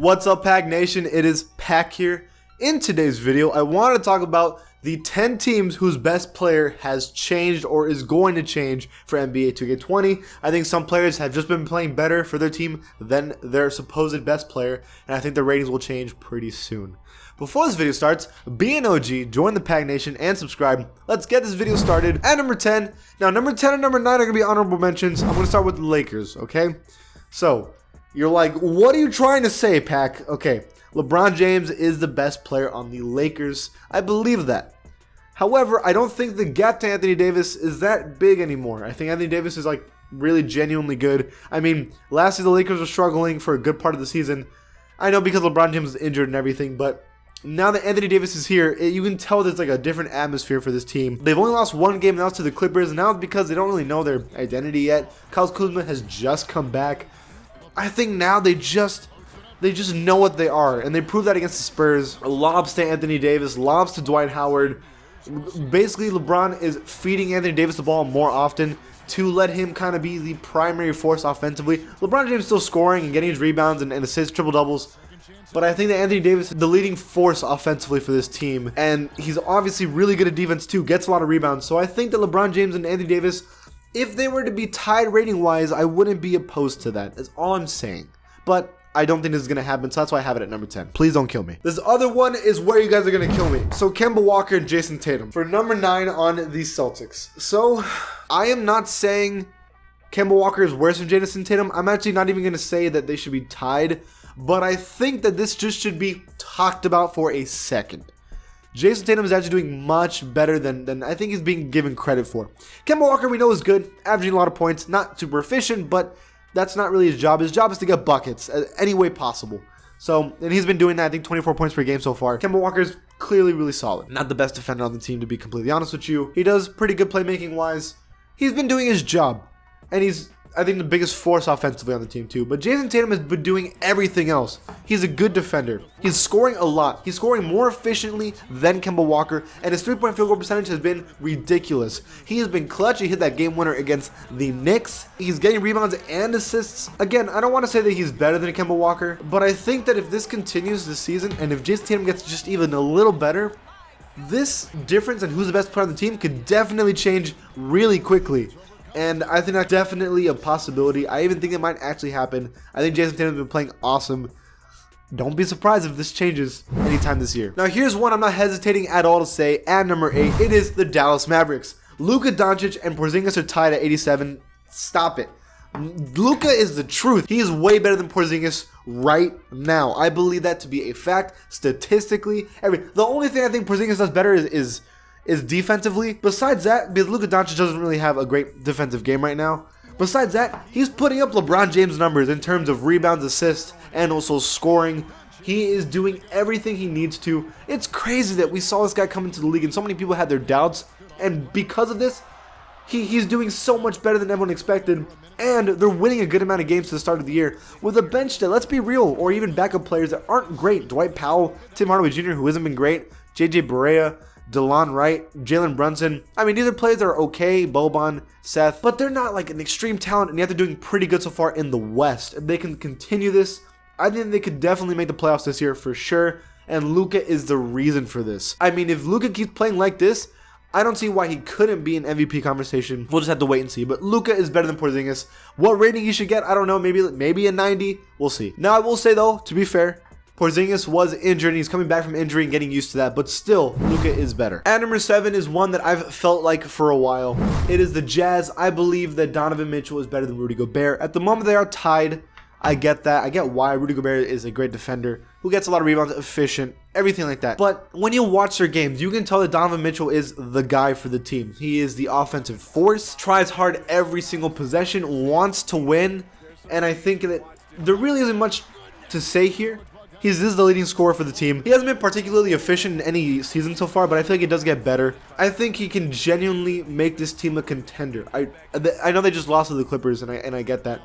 What's up, Pack Nation? It is Pack here. In today's video, I want to talk about the 10 teams whose best player has changed or is going to change for NBA 2K20. I think some players have just been playing better for their team than their supposed best player, and I think the ratings will change pretty soon. Before this video starts, be an OG, join the Pack Nation, and subscribe. Let's get this video started. At number 10, now number 10 and number 9 are going to be honorable mentions. I'm going to start with the Lakers, okay? So, you're like, what are you trying to say, Pack? Okay, LeBron James is the best player on the Lakers. I believe that. However, I don't think the gap to Anthony Davis is that big anymore. I think Anthony Davis is like really genuinely good. I mean, last year the Lakers were struggling for a good part of the season. I know because LeBron James is injured and everything, but now that Anthony Davis is here, you can tell there's like a different atmosphere for this team. They've only lost one game now to the Clippers, and now it's because they don't really know their identity yet. Kyle Kuzma has just come back. I think now they just know what they are, and they proved that against the Spurs. Lobs to Anthony Davis, lobs to Dwight Howard. Basically, LeBron is feeding Anthony Davis the ball more often to let him kind of be the primary force offensively. LeBron James is still scoring and getting his rebounds and assists, triple-doubles. But I think that Anthony Davis is the leading force offensively for this team. And he's obviously really good at defense too, gets a lot of rebounds. So I think that LeBron James and Anthony Davis, if they were to be tied rating-wise, I wouldn't be opposed to that. That's all I'm saying. But I don't think this is going to happen, so that's why I have it at number 10. Please don't kill me. This other one is where you guys are going to kill me. So Kemba Walker and Jason Tatum for number 9 on the Celtics. So I am not saying Kemba Walker is worse than Jason Tatum. I'm actually not even going to say that they should be tied, but I think that this just should be talked about for a second. Jason Tatum is actually doing much better than I think he's being given credit for. Kemba Walker, we know, is good, averaging a lot of points, not super efficient, but that's not really his job. His job is to get buckets any way possible. So, and he's been doing that, I think 24 points per game so far. Kemba Walker's clearly really solid. Not the best defender on the team, to be completely honest with you. He does pretty good playmaking wise. He's been doing his job. And he's, I think, the biggest force offensively on the team too. But Jason Tatum has been doing everything else. He's a good defender. He's scoring a lot. He's scoring more efficiently than Kemba Walker, and his three-point field goal percentage has been ridiculous. He has been clutch. He hit that game winner against the Knicks. He's getting rebounds and assists. Again, I don't want to say that he's better than Kemba Walker, but I think that if this continues this season, and if Jason Tatum gets just even a little better, this difference in who's the best player on the team could definitely change really quickly. And I think that's definitely a possibility. I even think it might actually happen. I think Jason Tatum's been playing awesome. Don't be surprised if this changes anytime this year. Now here's one I'm not hesitating at all to say. At number 8, it is the Dallas Mavericks. Luka Doncic and Porzingis are tied at 87. Stop it. Luka is the truth. He is way better than Porzingis right now. I believe that to be a fact. Statistically, the only thing I think Porzingis does better is defensively. Besides that, because Luka Doncic doesn't really have a great defensive game right now. Besides that, he's putting up LeBron James numbers in terms of rebounds, assists, and also scoring. He is doing everything he needs to. It's crazy that we saw this guy come into the league and so many people had their doubts. And because of this, he's doing so much better than everyone expected. And they're winning a good amount of games to the start of the year with a bench that, let's be real, or even backup players that aren't great. Dwight Powell, Tim Hardaway Jr., who hasn't been great, JJ Barea, DeLon Wright, Jalen Brunson. I mean, these are players that are okay, Boban, Seth, but they're not like an extreme talent, and yet they're doing pretty good so far in the West. If they can continue this, I think they could definitely make the playoffs this year for sure, and Luka is the reason for this. I mean, if Luka keeps playing like this, I don't see why he couldn't be in MVP conversation. We'll just have to wait and see, but Luka is better than Porzingis. What rating he should get, I don't know, maybe a 90, we'll see. Now, I will say though, to be fair, Porzingis was injured, and he's coming back from injury and getting used to that, but still, Luka is better. At number 7 is one that I've felt like for a while. It is the Jazz. I believe that Donovan Mitchell is better than Rudy Gobert. At the moment, they are tied. I get that. I get why. Rudy Gobert is a great defender who gets a lot of rebounds, efficient, everything like that. But when you watch their games, you can tell that Donovan Mitchell is the guy for the team. He is the offensive force, tries hard every single possession, wants to win, and I think that there really isn't much to say here. He is the leading scorer for the team. He hasn't been particularly efficient in any season so far, but I feel like it does get better. I think he can genuinely make this team a contender. I know they just lost to the Clippers, and I get that.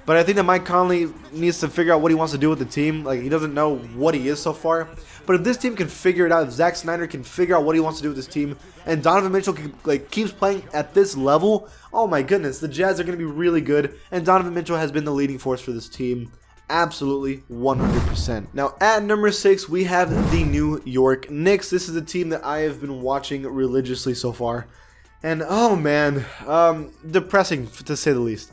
But I think that Mike Conley needs to figure out what he wants to do with the team. Like, he doesn't know what he is so far. But if this team can figure it out, if Zack Snyder can figure out what he wants to do with this team, and Donovan Mitchell keeps playing at this level, oh my goodness, the Jazz are going to be really good. And Donovan Mitchell has been the leading force for this team. absolutely 100%. Now at number 6 we have the New York Knicks. This is a team that I have been watching religiously so far, and oh man, depressing to say the least.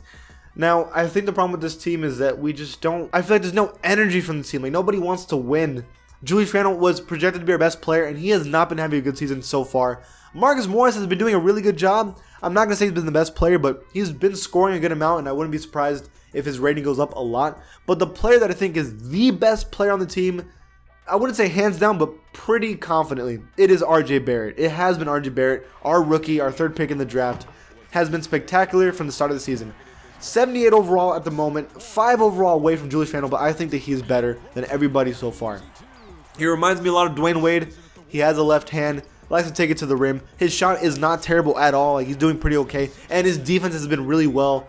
Now I think the problem with this team is that we just don't, I feel like there's no energy from the team. Like nobody wants to win. Julius Randle was projected to be our best player, and he has not been having a good season so far. Marcus Morris has been doing a really good job. I'm not going to say he's been the best player, but he's been scoring a good amount, and I wouldn't be surprised if his rating goes up a lot. But the player that I think is the best player on the team, I wouldn't say hands down, but pretty confidently, it is RJ Barrett. It has been RJ Barrett, our rookie, our 3rd pick in the draft, has been spectacular from the start of the season. 78 overall at the moment, 5 overall away from Julius Randle, but I think that he's better than everybody so far. He reminds me a lot of Dwayne Wade. He has a left hand, likes to take it to the rim. His shot is not terrible at all. Like, he's doing pretty okay, and his defense has been really well.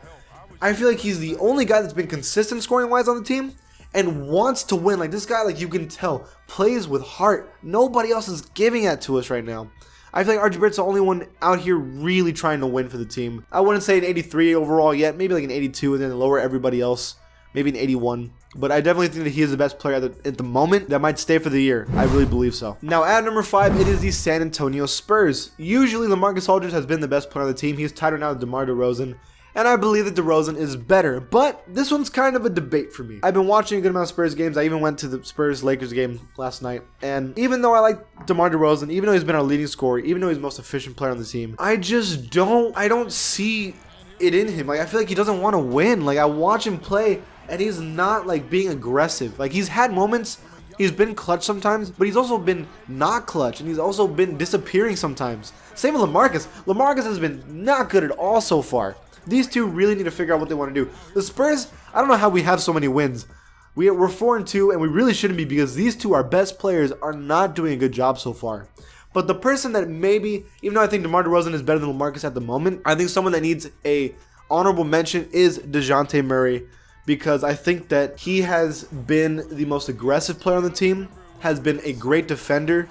I feel like he's the only guy that's been consistent scoring-wise on the team and wants to win. Like, this guy, like, you can tell, plays with heart. Nobody else is giving that to us right now. I feel like RJ Barrett's the only one out here really trying to win for the team. I wouldn't say an 83 overall yet, maybe like an 82 and then lower everybody else, maybe an 81. But I definitely think that he is the best player at the moment that might stay for the year. I really believe so. Now at number 5, it is the San Antonio Spurs. Usually LaMarcus Aldridge has been the best player on the team. He's tied right now with DeMar DeRozan, and I believe that DeRozan is better, but this one's kind of a debate for me. I've been watching a good amount of Spurs games. I even went to the Spurs-Lakers game last night, and even though I like DeMar DeRozan, even though he's been our leading scorer, even though he's the most efficient player on the team, I don't see it in him. Like, I feel like he doesn't want to win. Like, I watch him play, and he's not like being aggressive. Like, he's had moments, he's been clutch sometimes, but he's also been not clutch, and he's also been disappearing sometimes. Same with LaMarcus. LaMarcus has been not good at all so far. These two really need to figure out what they want to do. The Spurs, I don't know how we have so many wins. We're 4-2, and we really shouldn't be, because these two, our best players, are not doing a good job so far. But the person that maybe, even though I think DeMar DeRozan is better than LaMarcus at the moment, I think someone that needs a honorable mention is DeJounte Murray, because I think that he has been the most aggressive player on the team, has been a great defender,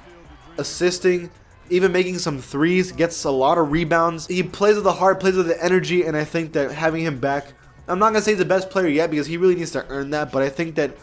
assisting, even making some threes, gets a lot of rebounds. He plays with the heart, plays with the energy, and I think that having him back, I'm not going to say he's the best player yet because he really needs to earn that, but I think that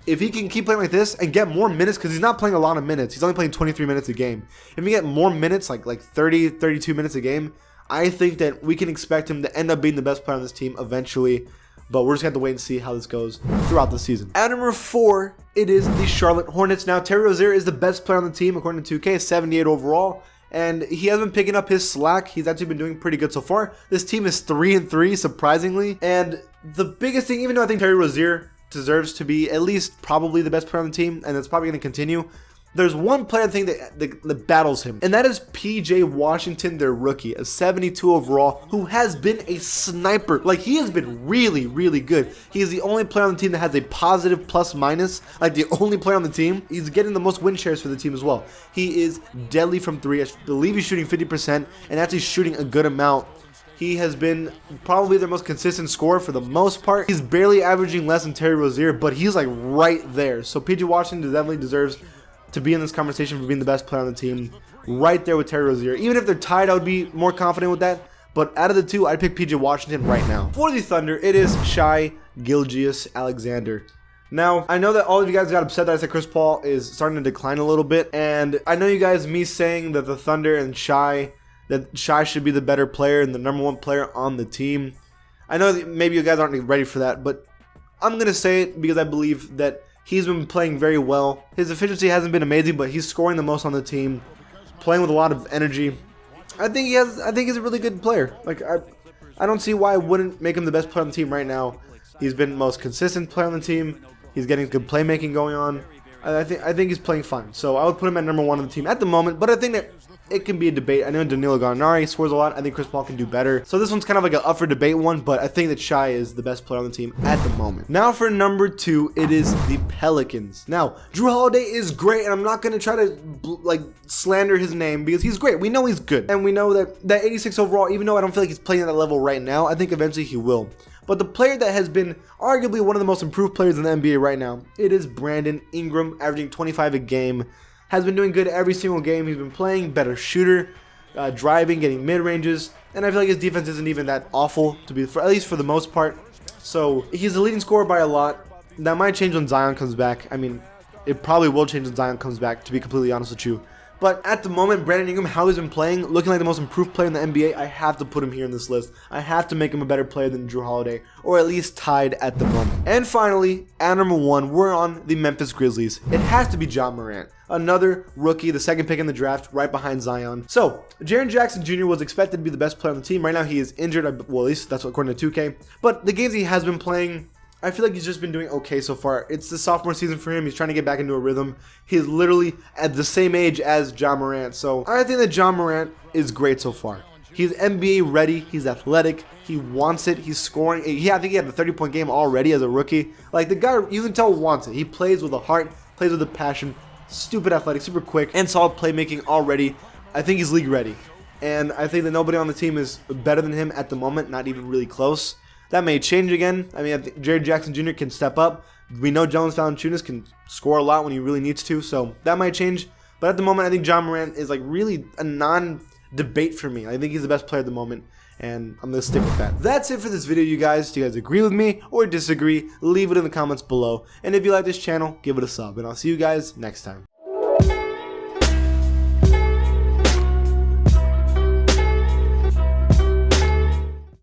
if he can keep playing like this and get more minutes, because he's not playing a lot of minutes, he's only playing 23 minutes a game. If he get more minutes, like 30, 32 minutes a game, I think that we can expect him to end up being the best player on this team eventually. But we're just going to have to wait and see how this goes throughout the season. At number 4, it is the Charlotte Hornets. Now, Terry Rozier is the best player on the team according to 2K, 78 overall. And he has been picking up his slack. He's actually been doing pretty good so far. This team is 3-3, surprisingly. And the biggest thing, even though I think Terry Rozier deserves to be at least probably the best player on the team, and that's probably going to continue, there's one player I think that battles him, and that is PJ Washington, their rookie, a 72 overall, who has been a sniper. Like, he has been really, really good. He is the only player on the team that has a positive plus-minus, like the only player on the team. He's getting the most win shares for the team as well. He is deadly from 3. I believe he's shooting 50% and actually shooting a good amount. He has been probably their most consistent scorer for the most part. He's barely averaging less than Terry Rozier, but he's like right there. So PJ Washington definitely deserves to be in this conversation for being the best player on the team, right there with Terry Rozier. Even if they're tied, I would be more confident with that. But out of the two, I'd pick PJ Washington right now. For the Thunder, it is Shai Gilgeous-Alexander. Now, I know that all of you guys got upset that I said Chris Paul is starting to decline a little bit, and I know you guys, me saying that the Thunder and Shai, that Shai should be the better player and the #1 player on the team. I know that maybe you guys aren't ready for that, but I'm going to say it because I believe that he's been playing very well. His efficiency hasn't been amazing, but he's scoring the most on the team, playing with a lot of energy. I think he's a really good player. Like, I don't see why I wouldn't make him the best player on the team right now. He's been the most consistent player on the team. He's getting good playmaking going on. I think he's playing fine. So I would put him at #1 on the team at the moment, but I think that it can be a debate. I know Danilo Gallinari scores a lot. I think Chris Paul can do better. So this one's kind of like an up for debate one, but I think that Shai is the best player on the team at the moment. Now for number 2, it is the Pelicans. Now, Jrue Holiday is great, and I'm not going to try to like slander his name because he's great. We know he's good. And we know that 86 overall, even though I don't feel like he's playing at that level right now, I think eventually he will. But the player that has been arguably one of the most improved players in the NBA right now, it is Brandon Ingram, averaging 25 a game. Has been doing good every single game he's been playing, better shooter, driving, getting mid-ranges, and I feel like his defense isn't even that awful, to be at least for the most part. So he's the leading scorer by a lot. That might change when Zion comes back. I mean, it probably will change when Zion comes back, to be completely honest with you. But at the moment, Brandon Ingram, how he's been playing, looking like the most improved player in the NBA, I have to put him here in this list. I have to make him a better player than Drew Holiday, or at least tied at the moment. And finally, at number 1, we're on the Memphis Grizzlies. It has to be Ja Morant. Another rookie, the second pick in the draft, right behind Zion. So, Jaren Jackson Jr. was expected to be the best player on the team. Right now, he is injured. Well, at least that's according to 2K. But the games he has been playing, I feel like he's just been doing okay so far. It's the sophomore season for him. He's trying to get back into a rhythm. He's literally at the same age as Ja Morant. So I think that Ja Morant is great so far. He's NBA ready. He's athletic. He wants it. He's scoring. I think he had a 30-point game already as a rookie. Like, the guy, you can tell, wants it. He plays with a heart, plays with a passion. Stupid athletic, super quick, and solid playmaking already. I think he's league ready. And I think that nobody on the team is better than him at the moment, not even really close. That may change again. I mean, I think Jaren Jackson Jr. can step up. We know Jonas Valanciunas can score a lot when he really needs to, so that might change. But at the moment, I think Ja Morant is like really a non-debate for me. I think he's the best player at the moment, and I'm going to stick with that. That's it for this video, you guys. Do you guys agree with me or disagree? Leave it in the comments below. And if you like this channel, give it a sub, and I'll see you guys next time.